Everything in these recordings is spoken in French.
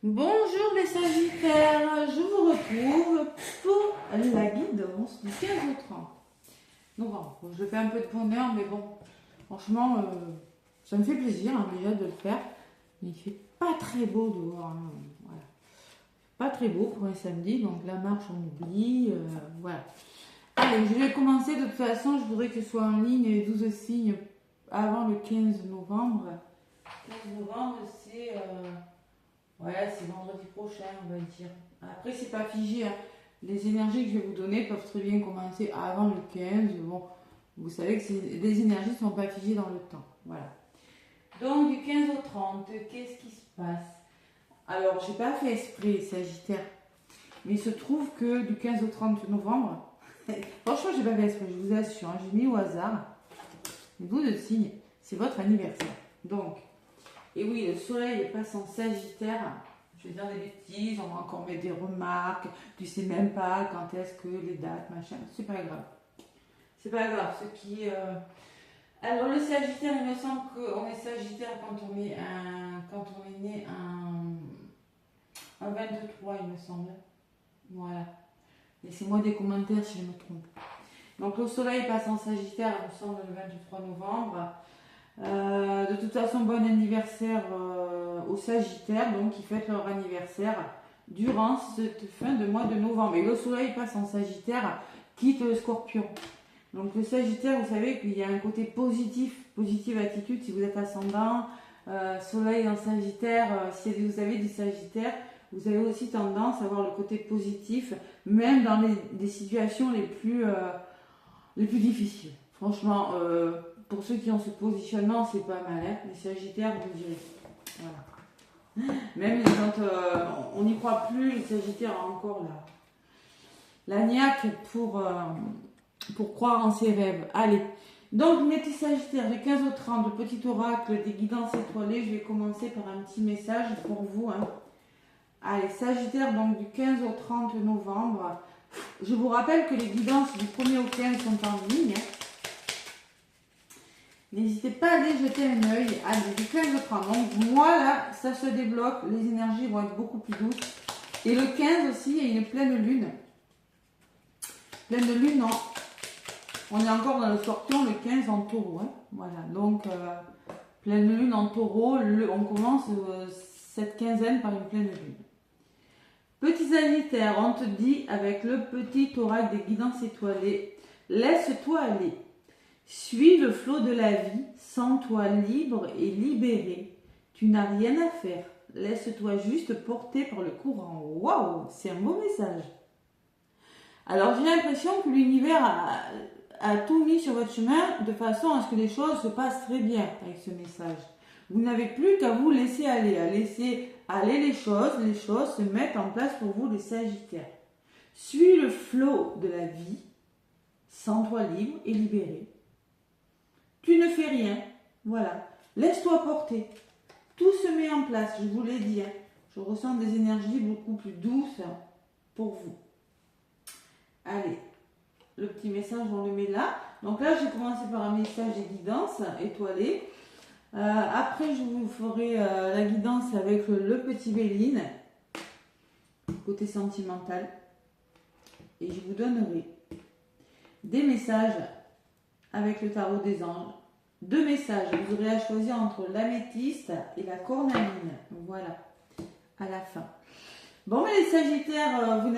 Bonjour les Sagittaires, je vous retrouve pour la guidance du 15 au 30 novembre. Bon, je fais un peu de bonheur, mais bon, franchement, ça me fait plaisir déjà de le faire. Mais il fait pas très beau dehors, hein, voilà. Pas très beau pour un samedi, donc la marche on oublie, voilà. Allez, je vais commencer, de toute façon, je voudrais que ce soit en ligne les 12 signes avant le 15 novembre. 15 novembre, c'est... ouais, c'est vendredi prochain, on va dire. Après, c'est pas figé, hein. Les énergies que je vais vous donner peuvent très bien commencer avant le 15. Bon, vous savez que les énergies ne sont pas figées dans le temps. Voilà. Donc, du 15 au 30, qu'est-ce qui se passe? Alors, j'ai pas fait esprit, Sagittaire. Mais il se trouve que du 15 au 30 novembre, franchement, j'ai pas fait esprit, je vous assure, hein, j'ai mis au hasard. Vous de signe, c'est votre anniversaire. Donc, et oui, le soleil passe en Sagittaire. Je vais dire des bêtises, on va encore mettre des remarques. Tu sais même pas quand est-ce que les dates, machin. C'est pas grave. C'est pas grave. Ce qui. Alors le Sagittaire, il me semble qu'on est Sagittaire quand on est né un 23, il me semble. Voilà. Laissez-moi des commentaires si je me trompe. Donc le soleil passe en Sagittaire, il me semble, le 23 novembre. De toute façon, bon anniversaire aux Sagittaires, donc qui fêtent leur anniversaire durant cette fin de mois de novembre. Et le soleil passe en Sagittaire, quitte le Scorpion. Donc le Sagittaire, vous savez qu'il y a un côté positif, positive attitude si vous êtes ascendant, soleil en Sagittaire, si vous avez du Sagittaire, vous avez aussi tendance à avoir le côté positif, même dans des situations les plus difficiles. Franchement, pour ceux qui ont ce positionnement, c'est pas mal, hein. Les Sagittaires, vous direz. Voilà. Même quand on n'y croit plus, les Sagittaires ont encore la niaque pour croire en ses rêves. Allez. Donc, mes petits Sagittaires, du 15 au 30, le petit oracle des guidances étoilées. Je vais commencer par un petit message pour vous, hein. Allez, Sagittaire, donc du 15 au 30 novembre. Je vous rappelle que les guidances du 1er au 15 sont en ligne, hein. N'hésitez pas à aller jeter un œil. Allez, du 15 au 30. Donc, moi, là, ça se débloque. Les énergies vont être beaucoup plus douces. Et le 15 aussi, il y a une pleine lune. Pleine lune, non. On est encore dans le Scorpion, le 15 en taureau, hein. Voilà, donc, pleine lune en taureau. On commence cette quinzaine par une pleine lune. Petit Sagittaire, on te dit avec le petit oracle des guidances étoilées, laisse-toi aller. Suis le flot de la vie, sens-toi libre et libéré. Tu n'as rien à faire. Laisse-toi juste porter par le courant. Waouh, c'est un beau message. Alors j'ai l'impression que l'univers a tout mis sur votre chemin de façon à ce que les choses se passent très bien avec ce message. Vous n'avez plus qu'à vous laisser aller, à laisser aller les choses se mettent en place pour vous les Sagittaires. Suis le flot de la vie, sens-toi libre et libéré. Tu ne fais rien, voilà. Laisse-toi porter. Tout se met en place, je vous l'ai dit, hein. Je ressens des énergies beaucoup plus douces pour vous. Allez, le petit message, on le met là. Donc là, j'ai commencé par un message des guidances étoilées. Après, je vous ferai la guidance avec le petit Béline, côté sentimental. Et je vous donnerai des messages avec le tarot des anges. 2 messages, vous aurez à choisir entre l'améthyste et la cornaline. Voilà, à la fin. Bon, mais les Sagittaires, vous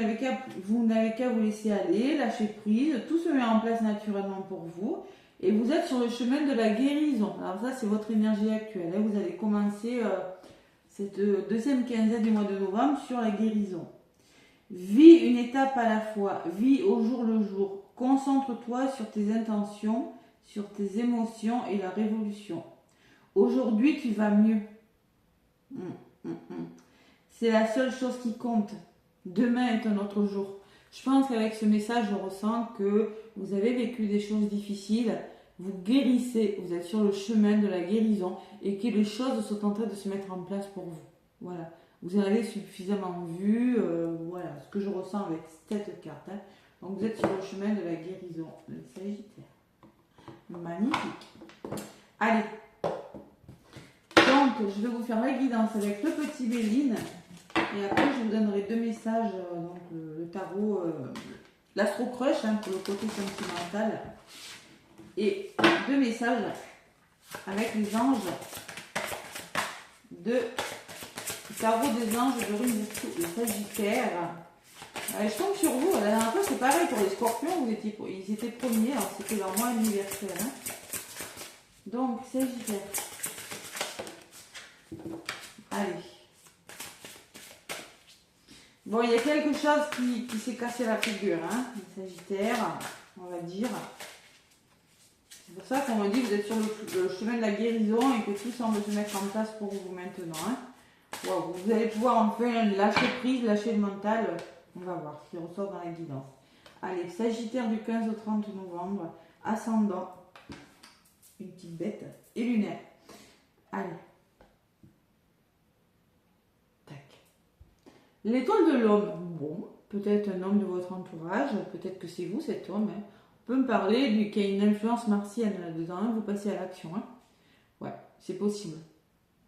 n'avez qu'à vous laisser aller, lâcher prise. Tout se met en place naturellement pour vous. Et vous êtes sur le chemin de la guérison. Alors ça, c'est votre énergie actuelle, hein. Vous allez commencer cette deuxième quinzaine du mois de novembre sur la guérison. Vis une étape à la fois. Vis au jour le jour. Concentre-toi sur tes intentions, sur tes émotions et la révolution. Aujourd'hui, tu vas mieux. C'est la seule chose qui compte. Demain est un autre jour. Je pense qu'avec ce message, je ressens que vous avez vécu des choses difficiles, vous guérissez, vous êtes sur le chemin de la guérison et que les choses sont en train de se mettre en place pour vous. Voilà. Vous en avez suffisamment vu, voilà ce que je ressens avec cette carte, hein. Donc vous êtes sur le chemin de la guérison, le Sagittaire. Magnifique. Allez. Donc je vais vous faire la guidance avec le petit Béline. Et après, je vous donnerai 2 messages, donc le tarot, l'astro crush, hein, pour le côté sentimental. Et 2 messages avec les anges de tarot des anges de rune du Sagittaire. Je tombe sur vous. La dernière fois, c'est pareil pour les scorpions. Ils étaient premiers, alors c'était leur mois anniversaire. Hein. Donc, Sagittaire. Allez. Bon, il y a quelque chose qui s'est cassé la figure, hein, les Sagittaires, on va dire. C'est pour ça qu'on me dit que vous êtes sur le chemin de la guérison et que tout semble se mettre en place pour vous maintenant. Hein. Wow, vous allez pouvoir enfin lâcher prise, lâcher le mental. On va voir ce qui ressort dans la guidance. Allez, Sagittaire du 15 au 30 novembre, ascendant, une petite bête, et lunaire. Allez. Tac. L'étoile de l'homme. Bon, peut-être un homme de votre entourage, peut-être que c'est vous cet homme. Hein. On peut me parler qu'il y a une influence martienne là-dedans, hein, vous passez à l'action. Hein. Ouais, c'est possible.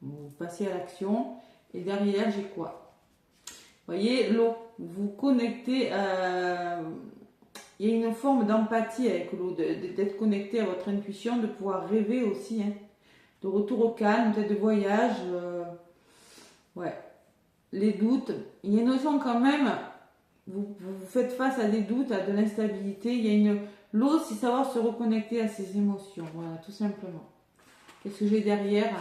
Vous passez à l'action, et derrière, j'ai quoi? Vous voyez, l'eau. Vous connectez, il y a une forme d'empathie avec l'eau, d'être connecté à votre intuition, de pouvoir rêver aussi, hein, de retour au calme, peut-être de voyage, ouais, les doutes, il y a une notion quand même, vous faites face à des doutes, à de l'instabilité, il y a l'eau, c'est savoir se reconnecter à ses émotions, voilà, tout simplement. Qu'est-ce que j'ai derrière?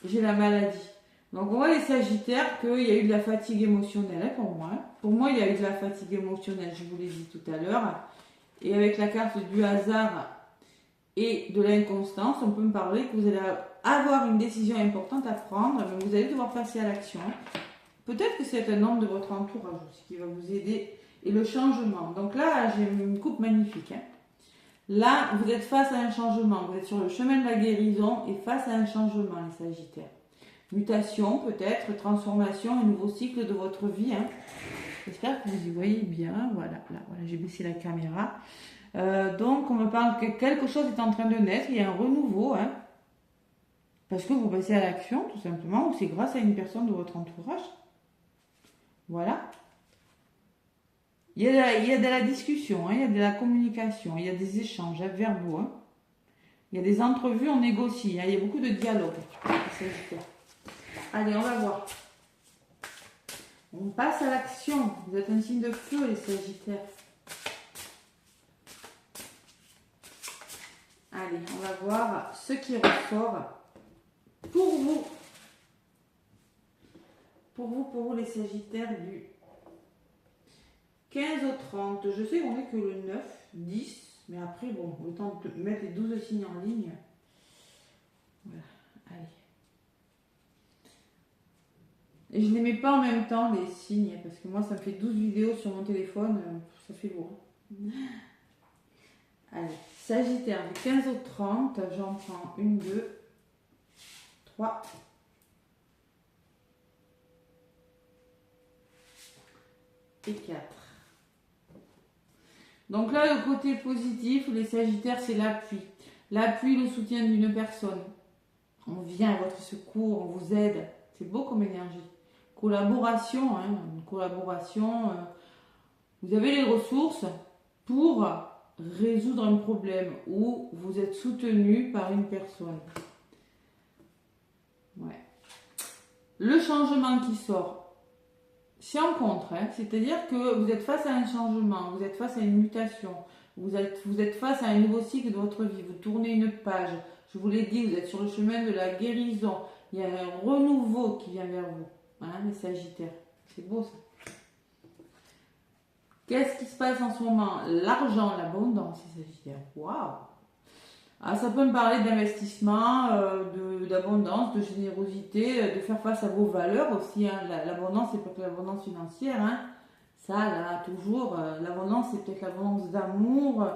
J'ai la maladie. Donc on voit les Sagittaires qu'il y a eu de la fatigue émotionnelle, hein, pour moi. Pour moi, il y a eu de la fatigue émotionnelle, je vous l'ai dit tout à l'heure. Et avec la carte du hasard et de l'inconstance, on peut me parler que vous allez avoir une décision importante à prendre, mais vous allez devoir passer à l'action. Peut-être que c'est un membre de votre entourage aussi qui va vous aider. Et le changement. Donc là, j'ai une coupe magnifique. Hein. Là, vous êtes face à un changement. Vous êtes sur le chemin de la guérison et face à un changement, les Sagittaires. Mutation peut-être, transformation, un nouveau cycle de votre vie. Hein. J'espère que vous y voyez bien. Voilà, là, voilà, j'ai baissé la caméra. Donc, on me parle que quelque chose est en train de naître. Il y a un renouveau. Hein, parce que vous passez à l'action, tout simplement, ou c'est grâce à une personne de votre entourage. Voilà. Il y a de la discussion, hein, il y a de la communication, il y a des échanges verbaux. Hein. Il y a des entrevues, on négocie. Hein, il y a beaucoup de dialogue. Allez, on va voir. On passe à l'action. Vous êtes un signe de feu, les Sagittaires. Allez, on va voir ce qui ressort pour vous. Pour vous, les Sagittaires du 15 au 30. Je sais qu'on n'est que le 9, 10. Mais après, bon, autant mettre les 12 signes en ligne. Voilà, allez. Et je ne les mets pas en même temps, les signes, parce que moi, ça me fait 12 vidéos sur mon téléphone, ça fait lourd. Allez, Sagittaire, du 15 au 30, j'en prends 1, 2, 3, et 4. Donc là, le côté positif, les Sagittaires, c'est l'appui. L'appui, le soutien d'une personne. On vient à votre secours, on vous aide. C'est beau comme énergie. Collaboration, hein, une collaboration. Vous avez les ressources pour résoudre un problème ou vous êtes soutenu par une personne. Ouais. Le changement qui sort, c'est en contre, hein, c'est-à-dire que vous êtes face à un changement, vous êtes face à une mutation, vous êtes face à un nouveau cycle de votre vie, vous tournez une page. Je vous l'ai dit, vous êtes sur le chemin de la guérison. Il y a un renouveau qui vient vers vous. Hein, les Sagittaires. C'est beau ça. Qu'est-ce qui se passe en ce moment? L'argent, l'abondance, les Sagittaires. Waouh! Ah, ça peut me parler d'investissement, d'abondance, de générosité, de faire face à vos valeurs aussi. Hein. L'abondance, c'est pas que l'abondance financière. Hein. Ça, là, toujours. L'abondance, c'est peut-être l'abondance d'amour,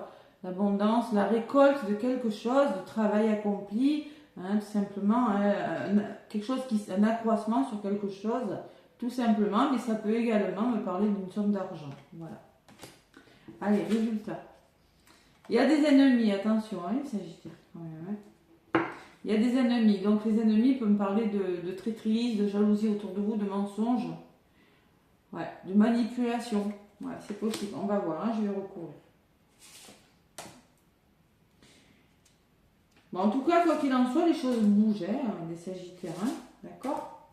l'abondance, la récolte de quelque chose, du travail accompli. Hein, tout simplement, quelque chose un accroissement sur quelque chose, tout simplement, mais ça peut également me parler d'une somme d'argent. Voilà. Allez, résultat. Il y a des ennemis, attention, hein, Sagittaire, quand même. Hein. Il y a des ennemis. Donc les ennemis peuvent me parler de traîtrise, de jalousie autour de vous, de mensonges. Ouais, de manipulation. Ouais, c'est possible. On va voir, hein, je vais recourir. Bon, en tout cas, quoi qu'il en soit, les choses bougent, hein, les Sagittaires. Hein, d'accord?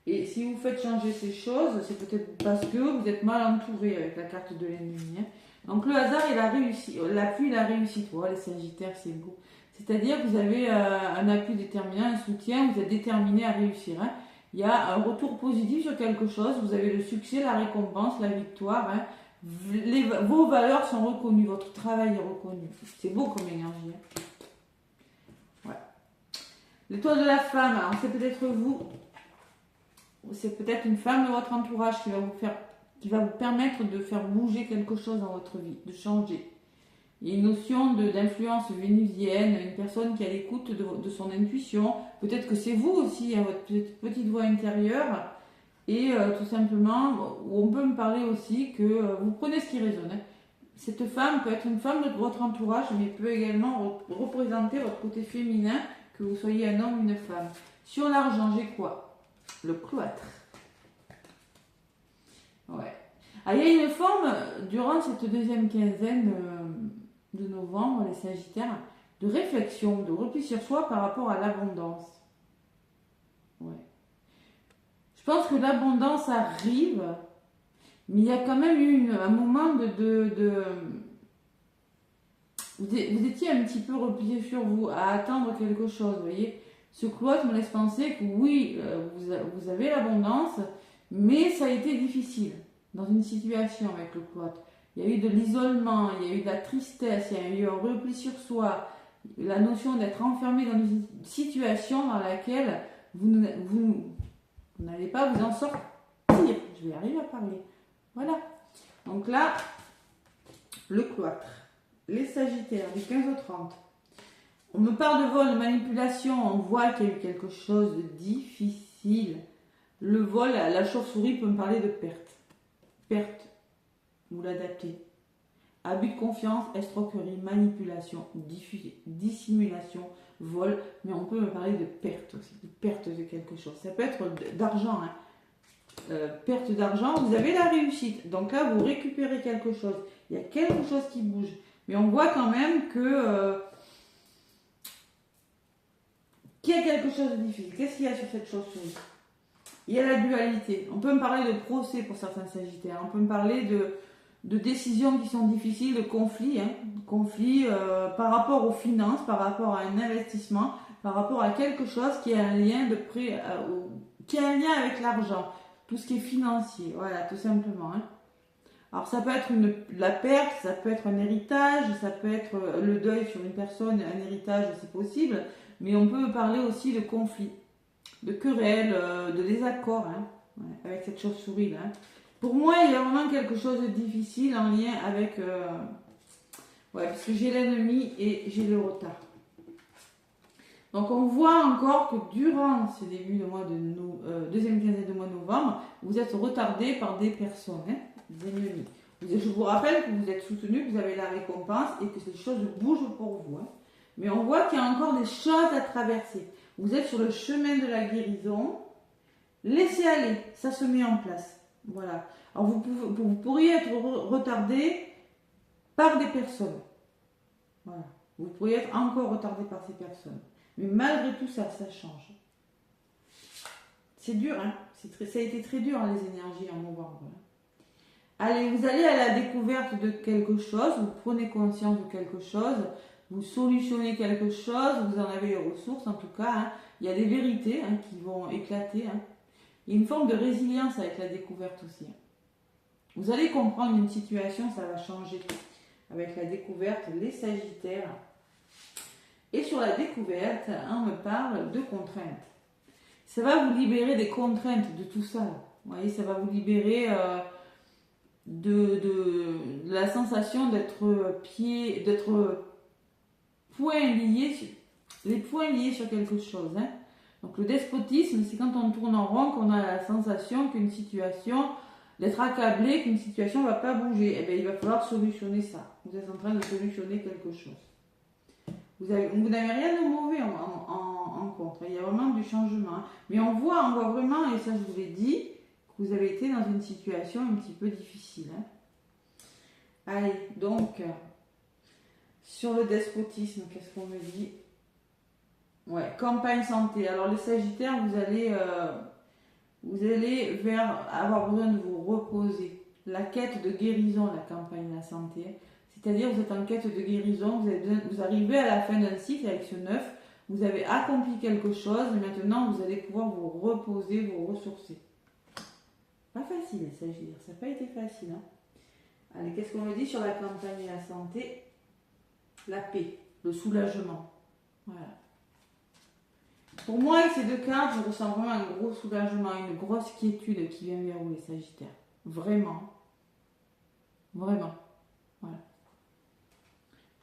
Et si vous faites changer ces choses, c'est peut-être parce que vous êtes mal entouré avec la carte de l'ennemi. Hein. Donc le hasard et la réussite, l'appui et la réussite. Oh, les Sagittaires, c'est beau. C'est-à-dire que vous avez un appui déterminant, un soutien, vous êtes déterminé à réussir. Hein. Il y a un retour positif sur quelque chose, vous avez le succès, la récompense, la victoire. Hein. Vos valeurs sont reconnues, votre travail est reconnu. C'est beau comme énergie. Hein. Ouais. L'étoile de la femme, alors c'est peut-être vous, c'est peut-être une femme de votre entourage qui va vous permettre de faire bouger quelque chose dans votre vie, de changer. Il y a une notion d'influence vénusienne, une personne qui est à l'écoute de son intuition. Peut-être que c'est vous aussi, hein, votre petite voix intérieure. Et tout simplement, on peut me parler aussi que vous prenez ce qui résonne. Hein. Cette femme peut être une femme de votre entourage, mais peut également représenter votre côté féminin, que vous soyez un homme ou une femme. Sur l'argent, j'ai quoi? Le cloître. Ouais. Ah, il y a une forme, durant cette deuxième quinzaine de novembre, les Sagittaires, de réflexion, de repli sur soi par rapport à l'abondance. Ouais. Je pense que l'abondance arrive, mais il y a quand même eu un moment vous étiez un petit peu replié sur vous, à attendre quelque chose, vous voyez. Ce cloître me laisse penser que oui, vous avez l'abondance, mais ça a été difficile dans une situation avec le cloître. Il y a eu de l'isolement, il y a eu de la tristesse, il y a eu un repli sur soi, la notion d'être enfermé dans une situation dans laquelle vous n'allez pas vous en sortir. Je vais arriver à parler. Voilà. Donc là, le cloître, les Sagittaires, du 15 au 30. On me parle de vol, de manipulation, on voit qu'il y a eu quelque chose de difficile. Le vol, la chauve-souris peut me parler de perte. Perte, vous l'adaptez. Abus de confiance, escroquerie, manipulation, dissimulation, vol, mais on peut me parler de perte aussi, de perte de quelque chose. Ça peut être d'argent, hein. Perte d'argent, vous avez la réussite. Donc là, vous récupérez quelque chose. Il y a quelque chose qui bouge. Mais on voit quand même qu'il y a quelque chose de difficile. Qu'est-ce qu'il y a sur cette chose-ci? Il y a la dualité. On peut me parler de procès pour certains Sagittaires. On peut me parler de décisions qui sont difficiles, de conflits. Hein, par rapport aux finances, par rapport à un investissement, par rapport à quelque chose qui a un lien qui a un lien avec l'argent. Tout ce qui est financier. Voilà, tout simplement. Hein. Alors ça peut être la perte, ça peut être un héritage, ça peut être le deuil sur une personne, un héritage, c'est possible. Mais on peut parler aussi de conflits, de querelles, de désaccords, hein, ouais, avec cette chauve-souris là. Pour moi, il y a vraiment quelque chose de difficile en lien avec... ouais, parce que j'ai l'ennemi et j'ai le retard. Donc on voit encore que durant ce début de mois deuxième quinzaine de mois de novembre, vous êtes retardé par des personnes, hein, des ennemis. Je vous rappelle que vous êtes soutenu, que vous avez la récompense et que ces choses bougent pour vous. Hein. Mais on voit qu'il y a encore des choses à traverser. Vous êtes sur le chemin de la guérison. Laissez aller, ça se met en place. Voilà. Alors vous pourriez être retardé par des personnes. Voilà. Vous pourriez être encore retardé par ces personnes. Mais malgré tout ça, ça change. C'est dur, hein. Ça a été très dur, hein, les énergies en novembre. Allez, vous allez à la découverte de quelque chose, vous prenez conscience de quelque chose, vous solutionnez quelque chose, vous en avez les ressources en tout cas. Hein. Il y a des vérités, hein, qui vont éclater. Hein. Il y a une forme de résilience avec la découverte aussi. Vous allez comprendre une situation, ça va changer avec la découverte, les Sagittaires. Et sur la découverte, on me parle de contraintes. Ça va vous libérer des contraintes de tout ça. Vous voyez, ça va vous libérer de la sensation d'être les poings liés sur quelque chose. Hein. Donc le despotisme, c'est quand on tourne en rond qu'on a la sensation qu'une situation, d'être accablé, qu'une situation ne va pas bouger. Eh bien, il va falloir solutionner ça. Vous êtes en train de solutionner quelque chose. Vous n'avez rien de mauvais en contre. Il y a vraiment du changement. Hein. Mais on voit vraiment, et ça je vous l'ai dit, que vous avez été dans une situation un petit peu difficile. Hein. Allez, donc, sur le despotisme, qu'est-ce qu'on me dit? Ouais, campagne santé. Alors les Sagittaires, vous allez avoir besoin de vous reposer. La quête de guérison, la campagne de la santé. C'est-à-dire, vous êtes en quête de guérison, vous arrivez à la fin d'un cycle avec ce 9, vous avez accompli quelque chose, et maintenant vous allez pouvoir vous reposer, vous ressourcer. Pas facile, les Sagittaires, ça n'a pas été facile. Hein. Allez, qu'est-ce qu'on me dit sur la campagne et la santé? La paix, le soulagement. Voilà. Pour moi, avec ces deux cartes, je ressens vraiment un gros soulagement, une grosse quiétude qui vient vers vous, les Sagittaires. Vraiment. Vraiment. Voilà.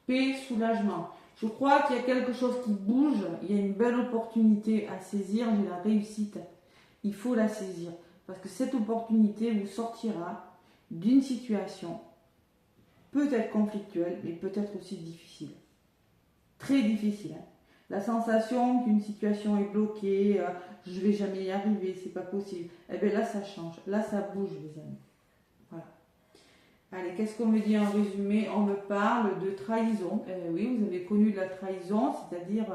Paix, soulagement. Je crois qu'il y a quelque chose qui bouge, il y a une belle opportunité à saisir, j'ai la réussite. Il faut la saisir. Parce que cette opportunité vous sortira d'une situation peut-être conflictuelle, mais peut-être aussi difficile. Très difficile. Hein. La sensation qu'une situation est bloquée, je ne vais jamais y arriver, c'est pas possible. Eh bien là, ça change. Là, ça bouge, les amis. Voilà. Allez, qu'est-ce qu'on me dit en résumé? On me parle de trahison. Oui, vous avez connu de la trahison, c'est-à-dire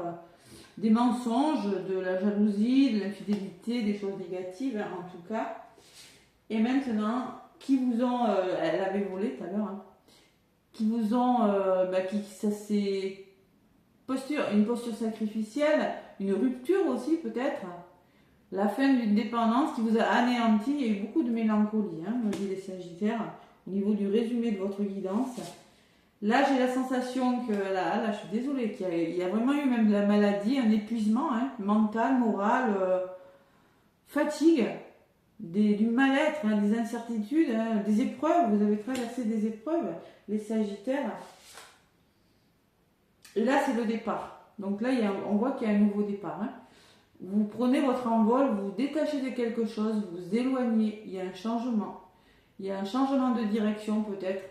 des mensonges, de la jalousie, de l'infidélité, des choses négatives, hein, en tout cas. Et maintenant, qui vous ont... elle avait volé tout à l'heure, hein, qui vous ont... ça c'est... une posture sacrificielle, une rupture aussi peut-être, la fin d'une dépendance qui vous a anéanti. Il y a eu beaucoup de mélancolie, hein, me dit les Sagittaires, au niveau du résumé de votre guidance. Là, j'ai la sensation que, là je suis désolée, qu'il y a vraiment eu même de la maladie, un épuisement hein, mental, moral, fatigue, du mal-être, hein, des incertitudes, hein, des épreuves. Vous avez traversé des épreuves, les Sagittaires. Et là, c'est le départ. Donc là, on voit qu'il y a un nouveau départ. Hein. Vous prenez votre envol, vous vous détachez de quelque chose, vous vous éloignez. Il y a un changement. Il y a un changement de direction peut-être.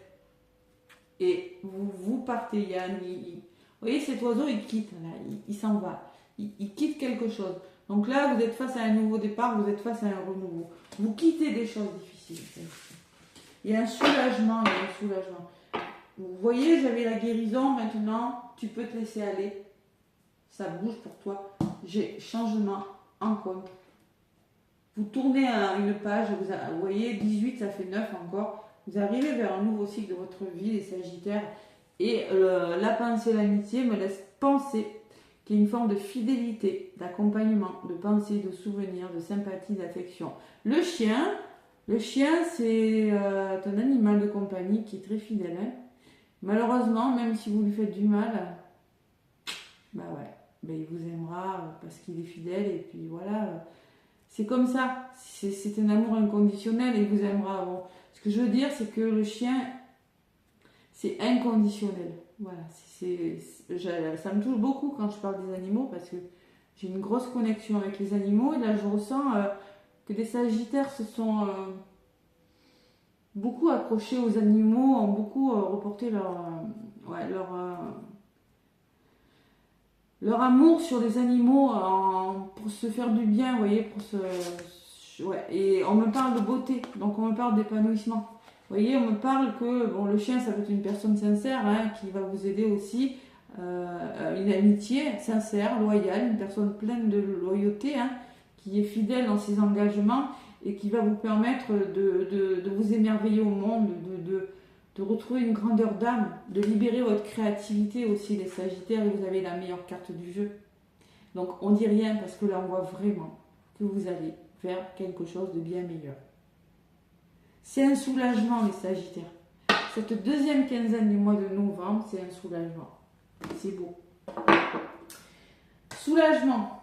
Et vous partez. Vous voyez, cet oiseau, il quitte. Là, il s'en va. Il quitte quelque chose. Donc là, vous êtes face à un nouveau départ, vous êtes face à un renouveau. Vous quittez des choses difficiles. Il y a un soulagement, Vous voyez, j'avais la guérison, maintenant, tu peux te laisser aller. Ça bouge pour toi. J'ai changement en compte. Vous tournez une page, vous voyez, 18, ça fait 9 encore. Vous arrivez vers un nouveau cycle de votre vie, les Sagittaires. Et la pensée, l'amitié me laisse penser qu'il y a une forme de fidélité, d'accompagnement, de pensée, de souvenir, de sympathie, d'affection. Le chien, c'est un animal de compagnie qui est très fidèle. Hein. Malheureusement, même si vous lui faites du mal, il vous aimera parce qu'il est fidèle et puis voilà. C'est comme ça. C'est un amour inconditionnel et il vous aimera. Bon, ce que je veux dire, c'est que le chien, c'est inconditionnel. Voilà. Ça me touche beaucoup quand je parle des animaux parce que j'ai une grosse connexion avec les animaux et là, je ressens que des Sagittaires se sont beaucoup accrochés aux animaux, ont beaucoup reporté leur amour sur les animaux pour se faire du bien, vous voyez, et on me parle de beauté, donc on me parle d'épanouissement. Vous voyez, on me parle que le chien, ça peut être une personne sincère hein, qui va vous aider aussi, une amitié sincère, loyale, une personne pleine de loyauté, hein, qui est fidèle dans ses engagements et qui va vous permettre de vous émerveiller au monde, de retrouver une grandeur d'âme, de libérer votre créativité aussi, les Sagittaires, et vous avez la meilleure carte du jeu. Donc on dit rien parce que là on voit vraiment que vous allez faire quelque chose de bien meilleur. C'est un soulagement, les Sagittaires. Cette deuxième quinzaine du mois de novembre, c'est un soulagement. C'est beau. Soulagement.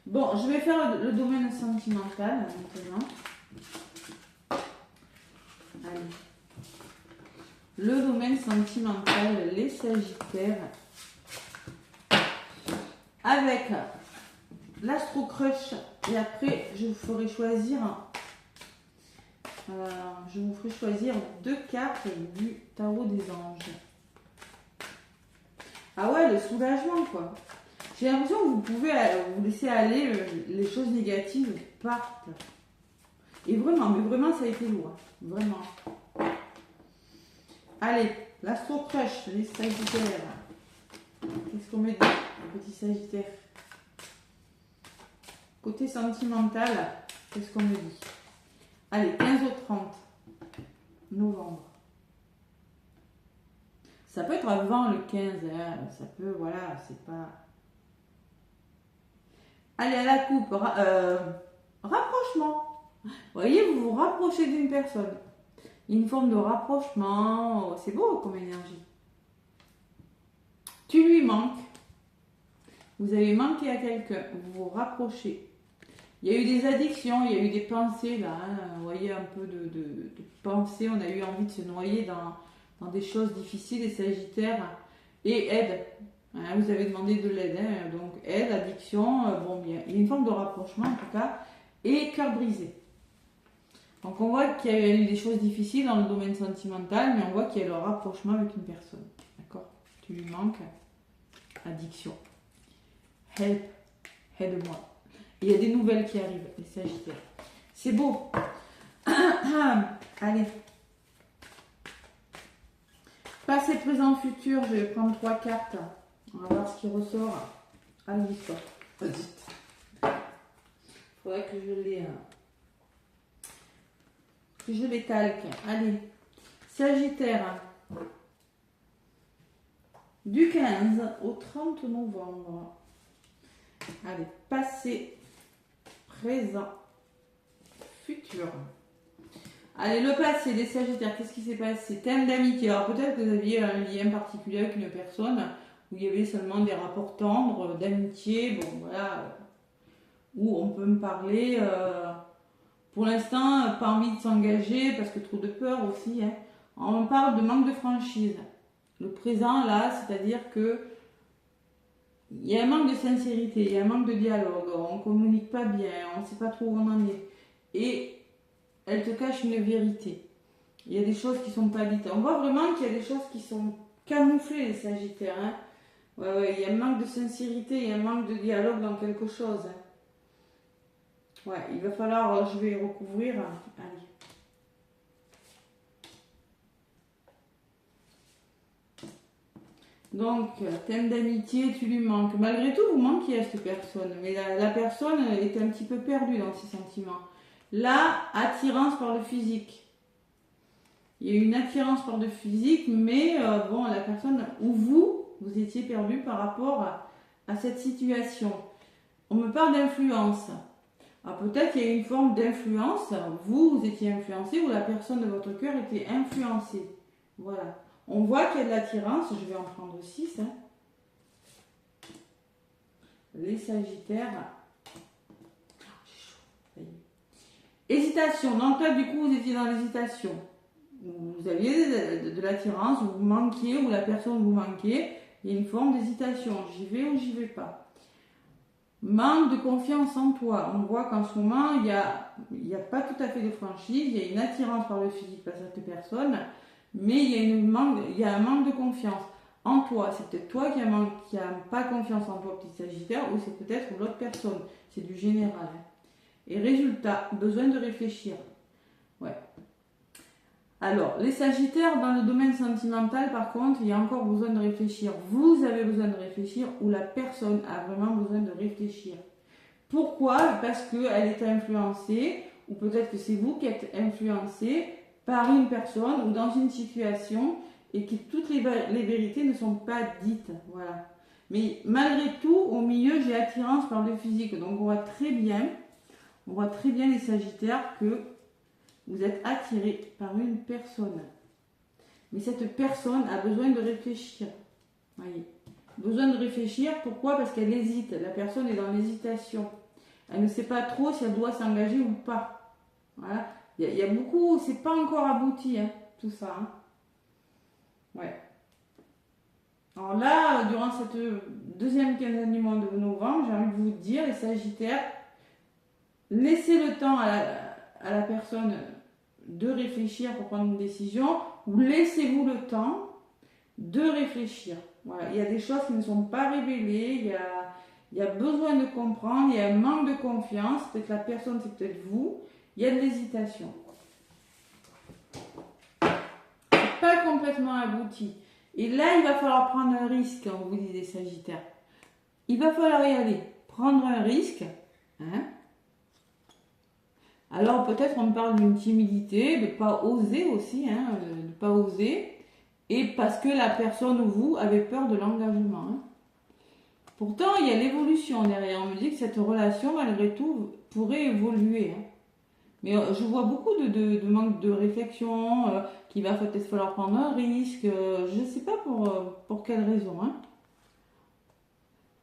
Bon, je vais faire le domaine sentimental maintenant. Allez. Le domaine sentimental, les Sagittaires, avec l'Astro Crush, et après je vous ferai choisir, deux cartes du Tarot des Anges. Ah ouais, le soulagement, quoi. J'ai l'impression que vous pouvez vous laisser aller, les choses négatives partent. Et vraiment, mais vraiment, ça a été lourd. Vraiment. Allez, l'astro crush, les sagittaires. Qu'est-ce qu'on me dit, le petit sagittaire? Côté sentimental, qu'est-ce qu'on me dit? Allez, 15 au 30 novembre. Ça peut être avant le 15, hein. Ça peut, voilà, c'est pas... Allez, à la coupe, rapprochement. Vous voyez, vous vous rapprochez d'une personne. Une forme de rapprochement, c'est beau comme énergie. Tu lui manques. Vous avez manqué à quelqu'un, vous vous rapprochez. Il y a eu des addictions, il y a eu des pensées là, hein. Vous voyez un peu de pensées, on a eu envie de se noyer dans des choses difficiles, les sagittaires. Et aide, hein, vous avez demandé de l'aide, hein. Donc aide, addiction, bon, il y a une forme de rapprochement en tout cas, et cœur brisé. Donc on voit qu'il y a eu des choses difficiles dans le domaine sentimental, mais on voit qu'il y a le rapprochement avec une personne. D'accord? Tu lui manques, addiction. Help, aide-moi. Il y a des nouvelles qui arrivent, les sagittaires. C'est beau. Allez. Passé, présent, futur. Je vais prendre 3 cartes. On va voir ce qui ressort à l'histoire. Il faudrait que je les calque. Allez. Sagittaire. Du 15 au 30 novembre. Allez, passé, présent, futur. Allez, le passé des Sagittaires, qu'est-ce qui s'est passé? Thème d'amitié. Alors peut-être que vous aviez un lien particulier avec une personne où il y avait seulement des rapports tendres, d'amitié, bon voilà, où on peut me parler. Pour l'instant, pas envie de s'engager parce que trop de peur aussi. Hein. On parle de manque de franchise. Le présent là, c'est-à-dire que il y a un manque de sincérité, il y a un manque de dialogue, on ne communique pas bien, on ne sait pas trop où on en est. Et elle te cache une vérité. Il y a des choses qui ne sont pas dites. On voit vraiment qu'il y a des choses qui sont camouflées, les Sagittaires. Hein. Ouais, il y a un manque de sincérité, il y a un manque de dialogue dans quelque chose. Hein. Ouais, il va falloir, je vais recouvrir. Allez. Donc, thème d'amitié, tu lui manques. Malgré tout, vous manquez à cette personne. Mais la personne est un petit peu perdue dans ses sentiments. Là, attirance par le physique. Il y a une attirance par le physique, mais bon, la personne, ou vous étiez perdu par rapport à cette situation. On me parle d'influence. Alors peut-être qu'il y a une forme d'influence. Vous étiez influencé ou la personne de votre cœur était influencée. Voilà. On voit qu'il y a de l'attirance, je vais en prendre 6. Hein. Les Sagittaires. J'ai chaud. Hésitation. Donc là, du coup, vous étiez dans l'hésitation. Vous aviez de l'attirance, vous manquiez, ou la personne vous manquait. Il y a une forme d'hésitation. J'y vais ou j'y vais pas. Manque de confiance en toi. On voit qu'en ce moment, il n'y a pas tout à fait de franchise. Il y a une attirance par le physique par cette personne. Mais il y a un manque de confiance en toi. C'est peut-être toi qui a pas confiance en toi, petit Sagittaire, ou c'est peut-être l'autre personne. C'est du général. Hein. Et résultat, besoin de réfléchir. Ouais. Alors, les Sagittaires, dans le domaine sentimental, par contre, il y a encore besoin de réfléchir. Vous avez besoin de réfléchir ou la personne a vraiment besoin de réfléchir. Pourquoi? Parce qu'elle est influencée, ou peut-être que c'est vous qui êtes influencé par une personne ou dans une situation et que toutes les vérités ne sont pas dites. Voilà. Mais malgré tout, au milieu, j'ai attirance par le physique. Donc on voit très bien les Sagittaires que vous êtes attirés par une personne. Mais cette personne a besoin de réfléchir. Voyez. Besoin de réfléchir, pourquoi? Parce qu'elle hésite. La personne est dans l'hésitation. Elle ne sait pas trop si elle doit s'engager ou pas. Voilà. Il y a beaucoup, c'est pas encore abouti, hein, tout ça. Hein. Ouais. Alors là, durant cette deuxième quinzaine du mois de novembre, j'ai envie de vous dire, les Sagittaires, laissez le temps à la personne de réfléchir pour prendre une décision, ou laissez-vous le temps de réfléchir. Voilà. Il y a des choses qui ne sont pas révélées, il y a besoin de comprendre, il y a un manque de confiance, peut-être la personne, c'est peut-être vous, il y a de l'hésitation. C'est pas complètement abouti. Et là, il va falloir prendre un risque, quand vous dites des Sagittaires. Il va falloir y aller, prendre un risque. Hein. Alors peut-être on parle d'une timidité, de ne pas oser aussi, hein, de ne pas oser. Et parce que la personne ou vous avez peur de l'engagement. Hein. Pourtant, il y a l'évolution derrière. On me dit que cette relation, malgré tout, pourrait évoluer. Hein. Mais je vois beaucoup de manque de réflexion, qu'il va peut-être falloir prendre un risque. Je ne sais pas pour quelle raison. Hein.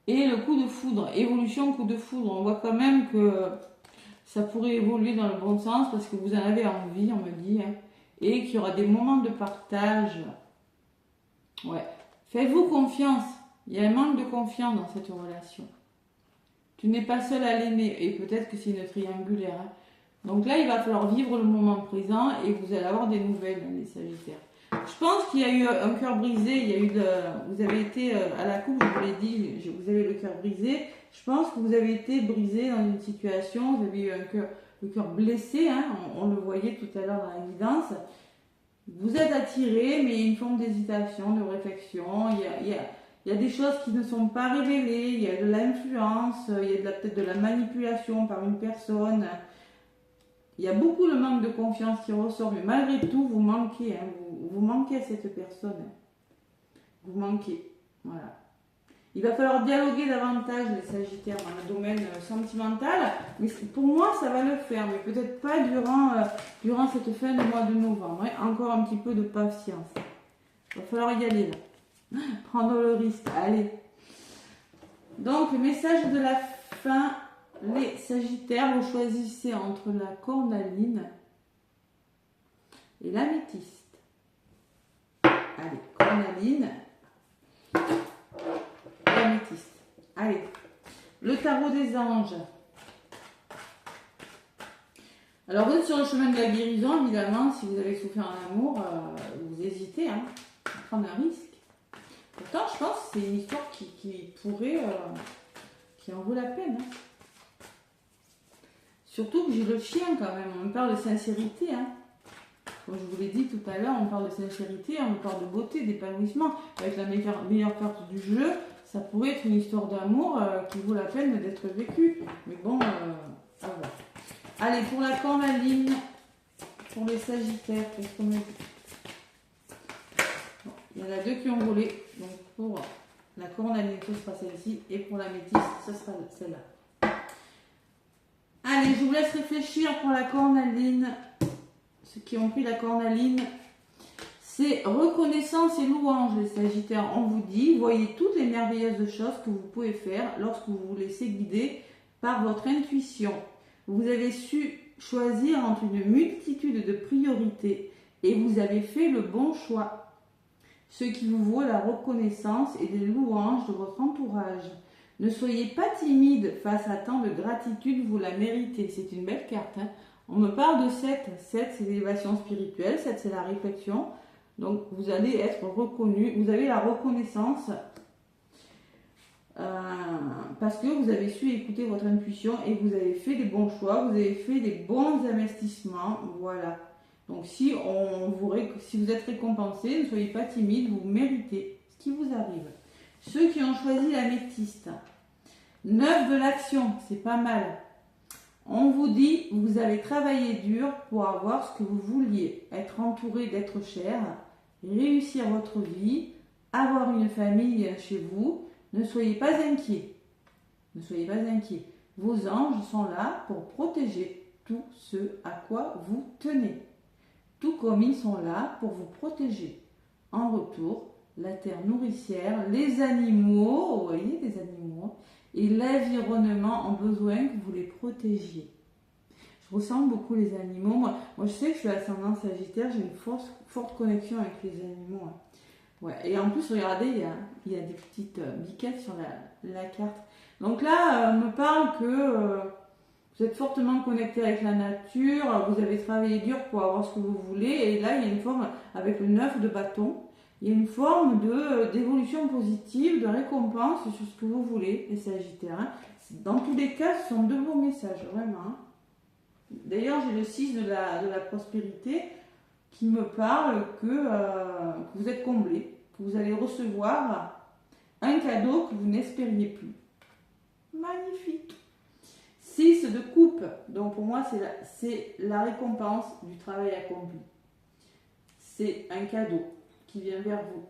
Et le coup de foudre, évolution, coup de foudre. On voit quand même que ça pourrait évoluer dans le bon sens parce que vous en avez envie, on me dit. Hein. Et qu'il y aura des moments de partage. Ouais. Faites-vous confiance. Il y a un manque de confiance dans cette relation. Tu n'es pas seul à l'aimer. Et peut-être que c'est une triangulaire. Hein. Donc là, il va falloir vivre le moment présent et vous allez avoir des nouvelles, les Sagittaires. Je pense qu'il y a eu un cœur brisé. Il y a eu vous avez été à la coupe, je vous l'ai dit, vous avez le cœur brisé. Je pense que vous avez été brisé dans une situation. Vous avez eu le cœur blessé. Hein, on le voyait tout à l'heure dans la guidance. Vous êtes attiré, mais il y a une forme d'hésitation, de réflexion. Il y a des choses qui ne sont pas révélées. Il y a de l'influence. Il y a peut-être de la manipulation par une personne. Il y a beaucoup de manque de confiance qui ressort, mais malgré tout, vous manquez. Hein, vous manquez à cette personne. Hein. Vous manquez. Voilà. Il va falloir dialoguer davantage, les Sagittaires, dans le domaine sentimental. Mais pour moi, ça va le faire. Mais peut-être pas durant cette fin de mois de novembre. Hein. Encore un petit peu de patience. Il va falloir y aller là. Prendre le risque. Allez. Donc, le message de la fin. Les Sagittaires, vous choisissez entre la cornaline et l'améthyste. Allez, cornaline, l'améthyste. Allez, le tarot des anges. Alors, vous êtes sur le chemin de la guérison, évidemment. Si vous avez souffert en amour, vous hésitez à prendre un risque. Pourtant, je pense que c'est une histoire qui pourrait, qui en vaut la peine. Hein. Surtout que j'ai le chien quand même, on me parle de sincérité. Hein. Comme je vous l'ai dit tout à l'heure, on parle de sincérité, on me parle de beauté, d'épanouissement. Avec la meilleure carte du jeu, ça pourrait être une histoire d'amour qui vaut la peine d'être vécue. Mais bon, voilà. Allez, pour la cornaline, pour les Sagittaires, qu'est-ce qu'on a dit? Bon, il y en a deux qui ont volé. Donc pour la cornaline, ce sera celle-ci. Et pour la métisse, ce sera celle-là. Allez, je vous laisse réfléchir pour la cornaline. Ceux qui ont pris la cornaline, c'est reconnaissance et louange, les Sagittaires. On vous dit, voyez toutes les merveilleuses choses que vous pouvez faire lorsque vous vous laissez guider par votre intuition. Vous avez su choisir entre une multitude de priorités et vous avez fait le bon choix. Ce qui vous vaut la reconnaissance et des louanges de votre entourage. Ne soyez pas timide face à tant de gratitude, vous la méritez. C'est une belle carte. Hein. On me parle de 7. 7, c'est l'élévation spirituelle. 7, c'est la réflexion. Donc, vous allez être reconnu. Vous avez la reconnaissance parce que vous avez su écouter votre intuition et vous avez fait des bons choix. Vous avez fait des bons investissements. Voilà. Donc, si vous êtes récompensé, ne soyez pas timide. Vous méritez ce qui vous arrive. Ceux qui ont choisi l'améthyste. 9 de l'action, c'est pas mal. On vous dit, vous allez travailler dur pour avoir ce que vous vouliez. Être entouré d'êtres chers, réussir votre vie, avoir une famille chez vous. Ne soyez pas inquiets. Ne soyez pas inquiets. Vos anges sont là pour protéger tout ce à quoi vous tenez. Tout comme ils sont là pour vous protéger. En retour, la terre nourricière, les animaux, vous voyez, les animaux, et l'environnement ont besoin que vous les protégiez. Je ressens beaucoup les animaux. Moi je sais que je suis ascendant Sagittaire, j'ai une forte connexion avec les animaux. Hein. Ouais. Et en plus, regardez, il y a des petites biquettes sur la carte. Donc là, on me parle que vous êtes fortement connecté avec la nature, vous avez travaillé dur pour avoir ce que vous voulez, et là, il y a une forme avec le 9 de bâton. Il y a une forme d'évolution positive, de récompense sur ce que vous voulez, les Sagittaires. Hein. Dans tous les cas, ce sont de beaux messages, vraiment. Hein. D'ailleurs, j'ai le 6 de la prospérité qui me parle que vous êtes comblé, que vous allez recevoir un cadeau que vous n'espériez plus. Magnifique. 6 de coupe, donc pour moi c'est la récompense du travail accompli. C'est un cadeau qui vient vers vous.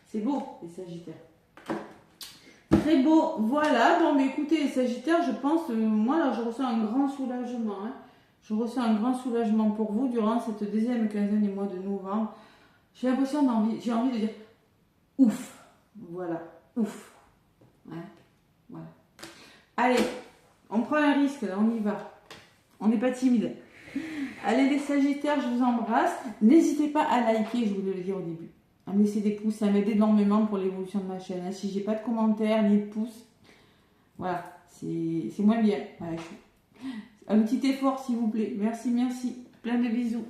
C'est beau les Sagittaires. Très beau, voilà. Bon, mais écoutez les Sagittaires, je pense, moi là je ressens un grand soulagement. Hein. Je ressens un grand soulagement pour vous durant cette deuxième quinzaine du mois de novembre. J'ai l'impression j'ai envie de dire ouf. Voilà, ouf. Ouais. Voilà. Allez, on prend un risque, là, on y va. On n'est pas timide. Allez les Sagittaires, je vous embrasse. N'hésitez pas à liker, je voulais le dire au début. À me laisser des pouces, ça m'aide énormément pour l'évolution de ma chaîne. Si j'ai pas de commentaires ni de pouces, voilà, c'est moins bien. Voilà, un petit effort s'il vous plaît. Merci, merci. Plein de bisous.